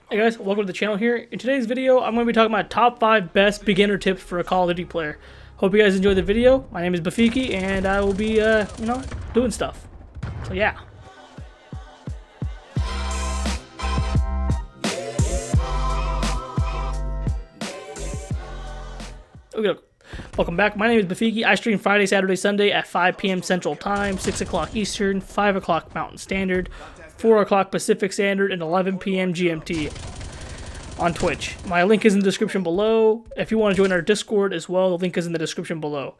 Hey guys, welcome to the channel here. In today's video, I'm going to be talking about top 5 best beginner tips for a Call of Duty player. Hope you guys enjoy the video. My name is Bafiki, and I will be, doing stuff. So yeah. Okay, welcome back. My name is Bafiki. I stream Friday, Saturday, Sunday at 5 p.m. Central Time, 6 o'clock Eastern, 5 o'clock Mountain Standard, 4 o'clock Pacific Standard, and 11 p.m. GMT on Twitch. My link is in the description below. If you want to join our Discord as well, the link is in the description below.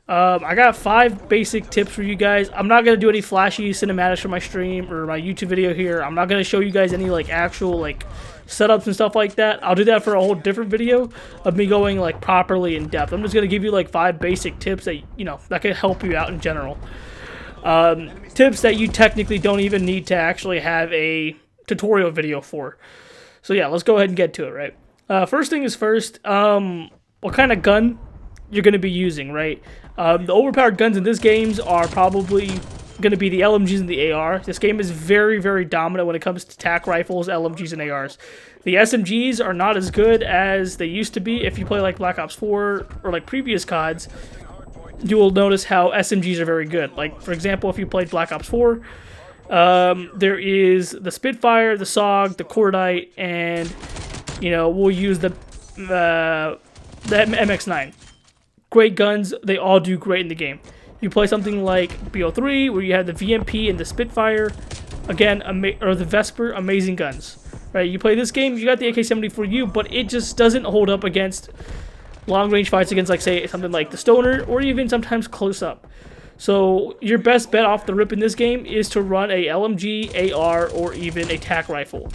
I got 5 basic tips for you guys. I'm not going to do any flashy cinematics for my stream or my YouTube video here. I'm not going to show you guys any actual setups and stuff like that. I'll do that for a whole different video of me going properly in depth. I'm just going to give you 5 basic tips that that can help you out in general. Tips that you technically don't even need to actually have a tutorial video for. So yeah, let's go ahead and get to it, right? First thing is first, what kind of gun you're going to be using, right? The overpowered guns in this game are probably going to be the LMGs and the AR. This game is very, very dominant when it comes to tac rifles, LMGs, and ARs. The SMGs are not as good as they used to be. If you play Black Ops 4 or previous CODs, you will notice how SMGs are very good. For example, if you played Black Ops 4, there is the Spitfire, the SOG, the Cordite, and we'll use the MX9. Great guns, they all do great in the game. You play something like BO3, where you have the VMP and the Spitfire, again, or the Vesper, amazing guns. Right? You play this game, you got the AK-74U, but it just doesn't hold up against long-range fights against, say, something like the Stoner, or even sometimes close-up. So your best bet off the rip in this game is to run a LMG, AR, or even a tac rifle.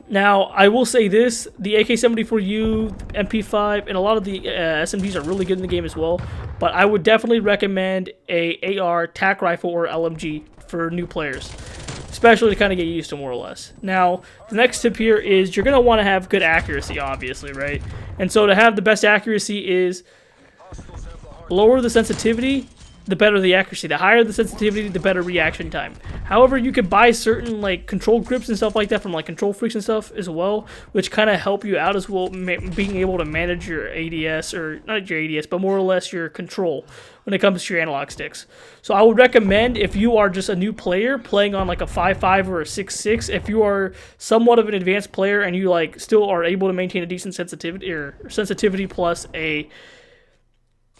Now, I will say this, the AK-74U, MP5, and a lot of the SMGs are really good in the game as well, but I would definitely recommend a AR, tac rifle, or LMG for new players, especially to kind of get used to more or less. Now, the next tip here is you're going to want to have good accuracy, obviously, right? And so to have the best accuracy is lower the sensitivity, the better the accuracy. The higher the sensitivity, the better reaction time. However, you could buy certain control grips and stuff like that from Control Freaks and stuff as well, which kind of help you out as well, being able to manage your ADS, or not your ADS, but more or less your control when it comes to your analog sticks. So I would recommend, if you are just a new player playing on a 5.5 or a 6.6, if you are somewhat of an advanced player and you still are able to maintain a decent sensitivity, or sensitivity plus a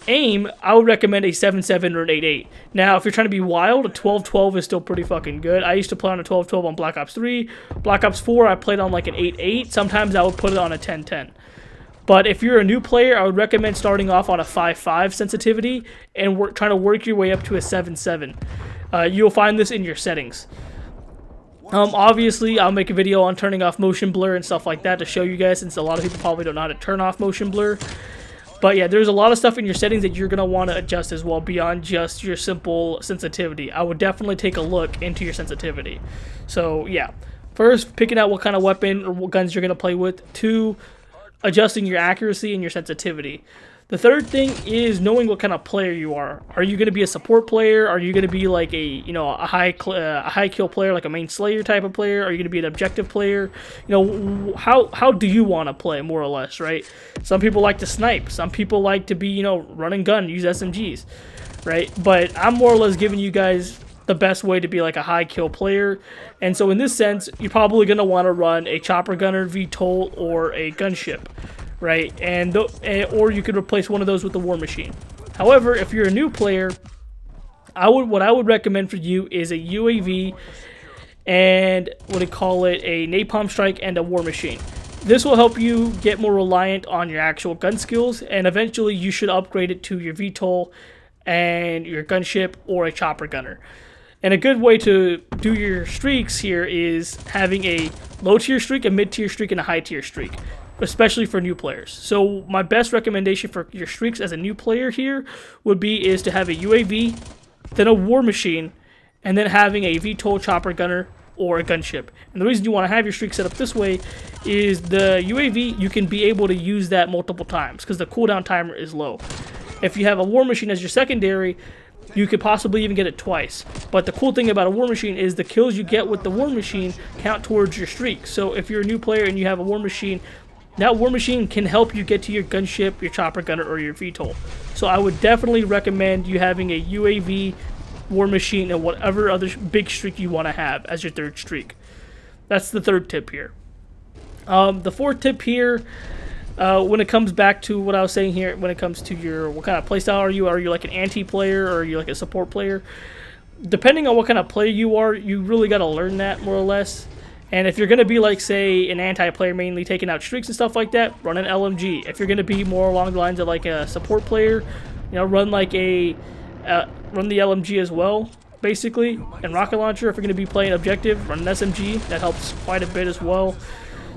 aim, I would recommend a 7.7 or an 8.8. Now, if you're trying to be wild, a 12.12 is still pretty fucking good. I used to play on a 12.12 on Black Ops 3. Black Ops 4, I played on an 8.8. Sometimes I would put it on a 10.10. But if you're a new player, I would recommend starting off on a 5.5 sensitivity and trying to work your way up to a 7.7. You'll find this in your settings. Obviously, I'll make a video on turning off motion blur and stuff like that to show you guys, since a lot of people probably don't know how to turn off motion blur. But yeah, there's a lot of stuff in your settings that you're going to want to adjust as well beyond just your simple sensitivity. I would definitely take a look into your sensitivity. So yeah, first, picking out what kind of weapon or what guns you're going to play with. 2, adjusting your accuracy and your sensitivity. The third thing is knowing what kind of player you are. Are you going to be a support player? Are you going to be a high kill player, like a main slayer type of player? Are you going to be an objective player? How do you want to play, more or less, right? Some people like to snipe. Some people like to be run and gun, use SMGs, right? But I'm more or less giving you guys the best way to be a high kill player. And so in this sense, you're probably going to want to run a chopper gunner, VTOL, or a gunship, right? Or you could replace one of those with the war machine. However, if you're a new player, what I would recommend for you is a UAV and a napalm strike and a war machine. This will help you get more reliant on your actual gun skills, and eventually you should upgrade it to your VTOL and your gunship or a chopper gunner. And a good way to do your streaks here is having a low tier streak, a mid tier streak, and a high tier streak, especially for new players. So my best recommendation for your streaks as a new player here is to have a UAV, then a war machine, and then having a VTOL, chopper gunner, or a gunship. And the reason you want to have your streak set up this way is the UAV, you can be able to use that multiple times because the cooldown timer is low. If you have a war machine as your secondary, you could possibly even get it twice. But the cool thing about a war machine is the kills you get with the war machine count towards your streak. So if you're a new player and you have a war machine, that war machine can help you get to your gunship, your chopper gunner, or your VTOL. So I would definitely recommend you having a UAV, war machine, and whatever other big streak you want to have as your third streak. That's the third tip here. The fourth tip here, when it comes back to what I was saying here, when it comes to what kind of playstyle are you? Are you like an anti-player, or are you like a support player? Depending on what kind of player you are, you really got to learn that more or less. And if you're going to be like, say, an anti-player, mainly taking out streaks and stuff like that, run an LMG. If you're going to be more along the lines of like a support player, run like run the LMG as well, basically. And rocket launcher, if you're going to be playing objective, run an SMG. That helps quite a bit as well.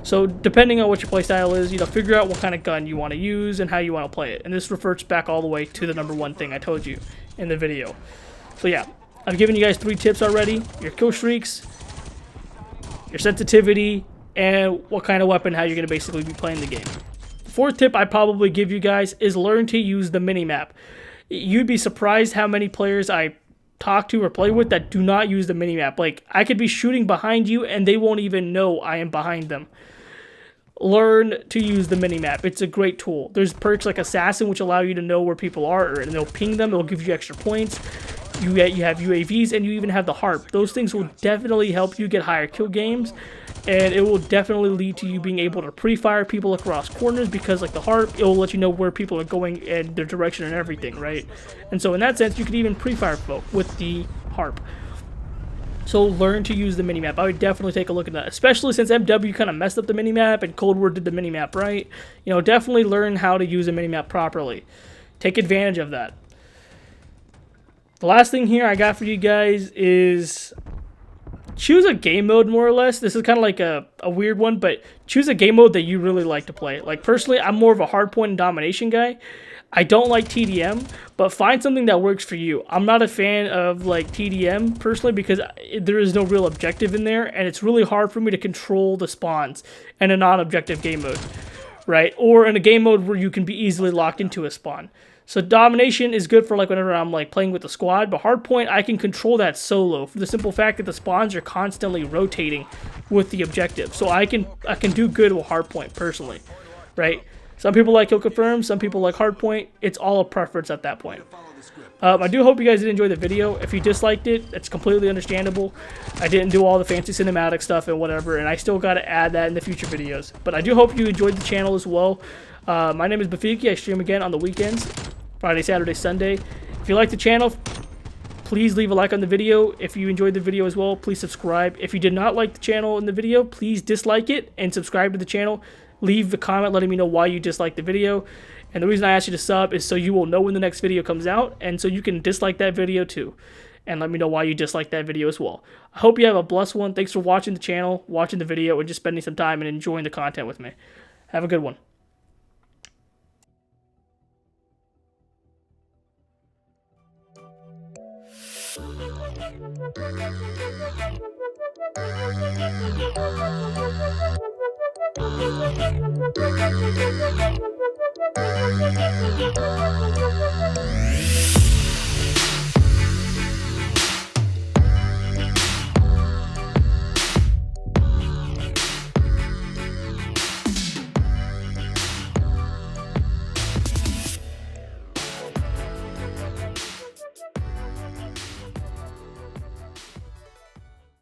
So depending on what your playstyle is, figure out what kind of gun you want to use and how you want to play it. And this refers back all the way to the number one thing I told you in the video. So yeah, I've given you guys 3 tips already. Your kill streaks, your sensitivity, and what kind of weapon, how you're going to basically be playing the game. The fourth tip I'd probably give you guys is learn to use the minimap. You'd be surprised how many players I talk to or play with that do not use the minimap. Like, I could be shooting behind you and they won't even know I am behind them. Learn to use the minimap. It's a great tool. There's perks like Assassin, which allow you to know where people are, and they'll ping them. It'll give you extra points. You have UAVs, and you even have the HARP. Those things will definitely help you get higher kill games, and it will definitely lead to you being able to pre-fire people across corners, because like the HARP, it will let you know where people are going and their direction and everything, right? And so in that sense, you could even pre-fire folk with the HARP. So learn to use the minimap. I would definitely take a look at that, especially since MW kind of messed up the minimap and Cold War did the minimap right. Definitely learn how to use a minimap properly. Take advantage of that. The last thing here I got for you guys is choose a game mode, more or less. This is kind of like a weird one, but choose a game mode that you really like to play. Like, personally, I'm more of a hardpoint and domination guy. I don't like TDM, but find something that works for you. I'm not a fan of like TDM personally, because there is no real objective in there, and it's really hard for me to control the spawns in a non-objective game mode, right? Or in a game mode where you can be easily locked into a spawn. So domination is good for like whenever I'm like playing with the squad, but hardpoint, I can control that solo for the simple fact that the spawns are constantly rotating with the objective. So I can do good with hardpoint personally, right? Some people like kill confirm, some people like hardpoint. It's all a preference at that point. I do hope you guys did enjoy the video. If you disliked it, it's completely understandable. I didn't do all the fancy cinematic stuff and whatever, and I still got to add that in the future videos. But I do hope you enjoyed the channel as well. My name is Bafiki. I stream again on the weekends, Friday, Saturday, Sunday. If you like the channel, please leave a like on the video. If you enjoyed the video as well, please subscribe. If you did not like the channel in the video, please dislike it and subscribe to the channel. Leave a comment letting me know why you disliked the video. And the reason I asked you to sub is so you will know when the next video comes out, and so you can dislike that video too. And let me know why you disliked that video as well. I hope you have a blessed one. Thanks for watching the channel, watching the video, and just spending some time and enjoying the content with me. Have a good one.